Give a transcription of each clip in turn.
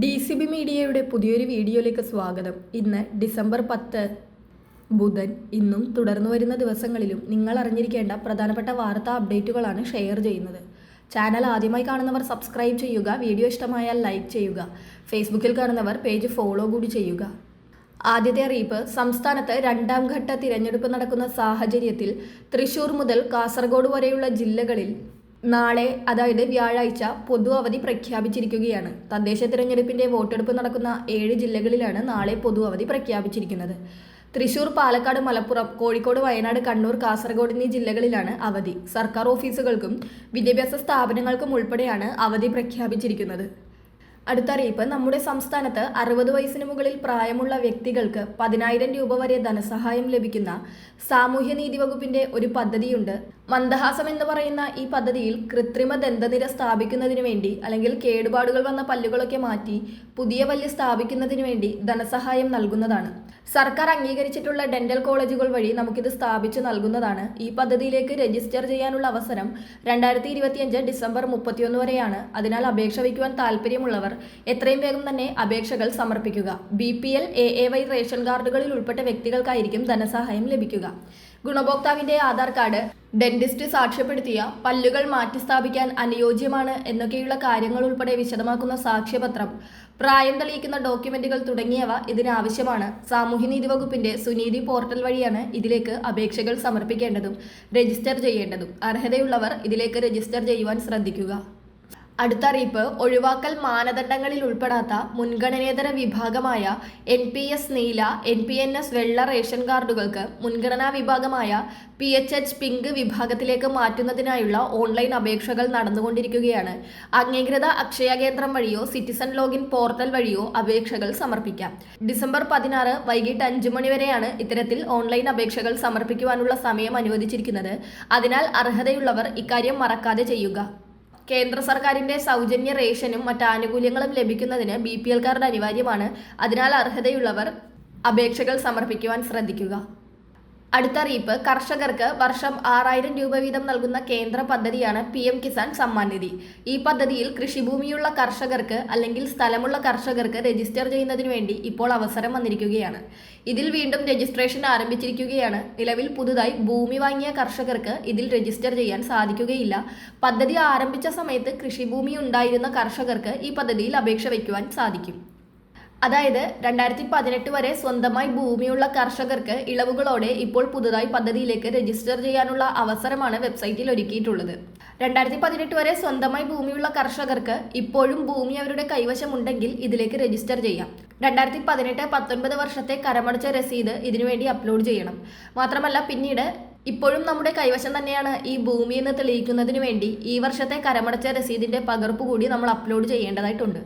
DCB മീഡിയയുടെ പുതിയൊരു വീഡിയോയിലേക്ക് സ്വാഗതം. ഇന്ന് ഡിസംബർ 10 ബുധൻ. ഇന്നും തുടർന്നു വരുന്ന ദിവസങ്ങളിലും നിങ്ങൾ അറിഞ്ഞിരിക്കേണ്ട പ്രധാനപ്പെട്ട വാർത്താ അപ്ഡേറ്റുകളാണ് ഷെയർ ചെയ്യുന്നത്. ചാനൽ ആദ്യമായി കാണുന്നവർ സബ്സ്ക്രൈബ് ചെയ്യുക, വീഡിയോ ഇഷ്ടമായാൽ ലൈക്ക് ചെയ്യുക, ഫേസ്ബുക്കിൽ കാണുന്നവർ പേജ് ഫോളോ കൂടി ചെയ്യുക. ആദ്യത്തെ അറിയിപ്പ്, സംസ്ഥാനത്ത് രണ്ടാം ഘട്ട തിരഞ്ഞെടുപ്പ് നടക്കുന്ന സാഹചര്യത്തിൽ തൃശൂർ മുതൽ കാസർഗോഡ് വരെയുള്ള ജില്ലകളിൽ നാളെ, അതായത് വ്യാഴാഴ്ച, പൊതു അവധി പ്രഖ്യാപിച്ചിരിക്കുകയാണ്. തദ്ദേശ തിരഞ്ഞെടുപ്പിന്റെ വോട്ടെടുപ്പ് നടക്കുന്ന 7 ജില്ലകളിലാണ് നാളെ പൊതു അവധി പ്രഖ്യാപിച്ചിരിക്കുന്നത്. തൃശൂർ, പാലക്കാട്, മലപ്പുറം, കോഴിക്കോട്, വയനാട്, കണ്ണൂർ, കാസർഗോഡ് എന്നീ ജില്ലകളിലാണ് അവധി. സർക്കാർ ഓഫീസുകൾക്കും വിദ്യാഭ്യാസ സ്ഥാപനങ്ങൾക്കും ഉൾപ്പെടെയാണ് അവധി പ്രഖ്യാപിച്ചിരിക്കുന്നത്. അടുത്ത അറിയിപ്പ്, നമ്മുടെ സംസ്ഥാനത്ത് 60 വയസ്സിന് മുകളിൽ പ്രായമുള്ള വ്യക്തികൾക്ക് 10,000 രൂപ വരെ ധനസഹായം ലഭിക്കുന്ന സാമൂഹ്യനീതി വകുപ്പിന്റെ ഒരു പദ്ധതിയുണ്ട്. മന്ദഹാസം എന്ന് പറയുന്ന ഈ പദ്ധതിയിൽ കൃത്രിമ ദന്തനിര സ്ഥാപിക്കുന്നതിന് വേണ്ടി, അല്ലെങ്കിൽ കേടുപാടുകൾ വന്ന പല്ലുകളൊക്കെ മാറ്റി പുതിയ പല്ല് സ്ഥാപിക്കുന്നതിന് വേണ്ടി ധനസഹായം നൽകുന്നതാണ്. സർക്കാർ അംഗീകരിച്ചിട്ടുള്ള ഡെന്റൽ കോളേജുകൾ വഴി നമുക്കിത് സ്ഥാപിച്ചു നൽകുന്നതാണ്. ഈ പദ്ധതിയിലേക്ക് രജിസ്റ്റർ ചെയ്യാനുള്ള അവസരം 2025 ഡിസംബർ 31 വരെയാണ്. അതിനാൽ അപേക്ഷ വയ്ക്കുവാൻ താല്പര്യമുള്ളവർ എത്രയും വേഗം തന്നെ അപേക്ഷകൾ സമർപ്പിക്കുക. BPL, AAY റേഷൻ കാർഡുകളിൽ ഉൾപ്പെട്ട വ്യക്തികൾക്കായിരിക്കും ധനസഹായം ലഭിക്കുക. ഗുണഭോക്താവിന്റെ ആധാർ കാർഡ്, ഡെന്റിസ്റ്റ് സാക്ഷ്യപ്പെടുത്തിയ പല്ലുകൾ മാറ്റി സ്ഥാപിക്കാൻ അനുയോജ്യമാണ് എന്നൊക്കെയുള്ള കാര്യങ്ങൾ ഉൾപ്പെടെ വിശദമാക്കുന്ന സാക്ഷ്യപത്രം, പ്രായം തെളിയിക്കുന്ന ഡോക്യുമെന്റുകൾ തുടങ്ങിയവ ഇതിനാവശ്യമാണ്. സാമൂഹ്യനീതി വകുപ്പിന്റെ സുനീതി പോർട്ടൽ വഴിയാണ് ഇതിലേക്ക് അപേക്ഷകൾ സമർപ്പിക്കേണ്ടതും രജിസ്റ്റർ ചെയ്യേണ്ടതും. അർഹതയുള്ളവർ ഇതിലേക്ക് രജിസ്റ്റർ ചെയ്യുവാൻ ശ്രദ്ധിക്കുക. അടുത്ത അറിയിപ്പ്, ഒഴിവാക്കൽ മാനദണ്ഡങ്ങളിൽ ഉൾപ്പെടാത്ത മുൻഗണനേതര വിഭാഗമായ NPS നീല, NPNS വെള്ള റേഷൻ കാർഡുകൾക്ക് മുൻഗണനാ വിഭാഗമായ PHH പിങ്ക് വിഭാഗത്തിലേക്ക് മാറ്റുന്നതിനായുള്ള ഓൺലൈൻ അപേക്ഷകൾ നടന്നുകൊണ്ടിരിക്കുകയാണ്. അംഗീകൃത അക്ഷയ കേന്ദ്രം വഴിയോ സിറ്റിസൺ ലോഗിൻ പോർട്ടൽ വഴിയോ അപേക്ഷകൾ സമർപ്പിക്കാം. ഡിസംബർ 16 വൈകിട്ട് 5 മണി വരെയാണ് ഇത്തരത്തിൽ ഓൺലൈൻ അപേക്ഷകൾ സമർപ്പിക്കുവാനുള്ള സമയം അനുവദിച്ചിരിക്കുന്നത്. അതിനാൽ അർഹതയുള്ളവർ ഇക്കാര്യം മറക്കാതെ ചെയ്യുക. കേന്ദ്ര സർക്കാരിന്റെ സൗജന്യ റേഷനും മറ്റ് ആനുകൂല്യങ്ങളും ലഭിക്കുന്നതിന് BPL കാർഡ് അനിവാര്യമാണ്. അതിനാൽ അർഹതയുള്ളവർ അപേക്ഷകൾ സമർപ്പിക്കുവാൻ ശ്രദ്ധിക്കുക. അടുത്ത അറിയിപ്പ്, കർഷകർക്ക് വർഷം 6,000 രൂപ വീതം നൽകുന്ന കേന്ദ്ര പദ്ധതിയാണ് PM കിസാൻ സമ്മാൻ നിധി. ഈ പദ്ധതിയിൽ കൃഷിഭൂമിയുള്ള കർഷകർക്ക് അല്ലെങ്കിൽ സ്ഥലമുള്ള കർഷകർക്ക് രജിസ്റ്റർ ചെയ്യുന്നതിന് വേണ്ടി ഇപ്പോൾ അവസരം വന്നിരിക്കുകയാണ്. ഇതിൽ വീണ്ടും രജിസ്ട്രേഷൻ ആരംഭിച്ചിരിക്കുകയാണ്. നിലവിൽ പുതുതായി ഭൂമി വാങ്ങിയ കർഷകർക്ക് ഇതിൽ രജിസ്റ്റർ ചെയ്യാൻ സാധിക്കുകയില്ല. പദ്ധതി ആരംഭിച്ച സമയത്ത് കൃഷിഭൂമി ഉണ്ടായിരുന്ന കർഷകർക്ക് ഈ പദ്ധതിയിൽ അപേക്ഷ വയ്ക്കുവാൻ സാധിക്കും. അതായത് 2018 വരെ സ്വന്തമായി ഭൂമിയുള്ള കർഷകർക്ക് ഇളവുകളോടെ ഇപ്പോൾ പുതുതായി പദ്ധതിയിലേക്ക് രജിസ്റ്റർ ചെയ്യാനുള്ള അവസരമാണ് വെബ്സൈറ്റിൽ ഒരുക്കിയിട്ടുള്ളത്. 2018 വരെ സ്വന്തമായി ഭൂമിയുള്ള കർഷകർക്ക് ഇപ്പോഴും ഭൂമി അവരുടെ കൈവശമുണ്ടെങ്കിൽ ഇതിലേക്ക് രജിസ്റ്റർ ചെയ്യാം. 2018-19 വർഷത്തെ കരമടച്ച രസീത് ഇതിനുവേണ്ടി അപ്ലോഡ് ചെയ്യണം. മാത്രമല്ല, പിന്നീട് ഇപ്പോഴും നമ്മുടെ കൈവശം തന്നെയാണ് ഈ ഭൂമി എന്ന് തെളിയിക്കുന്നതിന് വേണ്ടി ഈ വർഷത്തെ കരമടച്ച രസീതിന്റെ പകർപ്പ് കൂടി നമ്മൾ അപ്ലോഡ് ചെയ്യേണ്ടതായിട്ടുണ്ട്.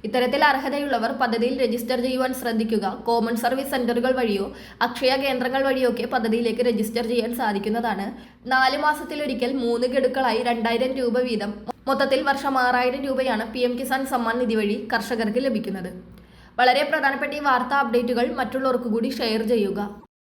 ഇത്തരത്തിൽ അർഹതയുള്ളവർ പദ്ധതിയിൽ രജിസ്റ്റർ ചെയ്യുവാൻ ശ്രദ്ധിക്കുക. കോമൺ സർവീസ് സെന്ററുകൾ വഴിയോ അക്ഷയ കേന്ദ്രങ്ങൾ വഴിയോ ഒക്കെ പദ്ധതിയിലേക്ക് രജിസ്റ്റർ ചെയ്യാൻ സാധിക്കുന്നതാണ്. 4 മാസത്തിലൊരിക്കൽ 3 ഗഡുക്കളായി 2,000 രൂപ വീതം, മൊത്തത്തിൽ വർഷം 6,000 രൂപയാണ് PM കിസാൻ സമ്മാൻ നിധി വഴി കർഷകർക്ക് ലഭിക്കുന്നത്. വളരെ പ്രധാനപ്പെട്ട ഈ വാർത്താ അപ്ഡേറ്റുകൾ മറ്റുള്ളവർക്ക് കൂടി ഷെയർ ചെയ്യുക.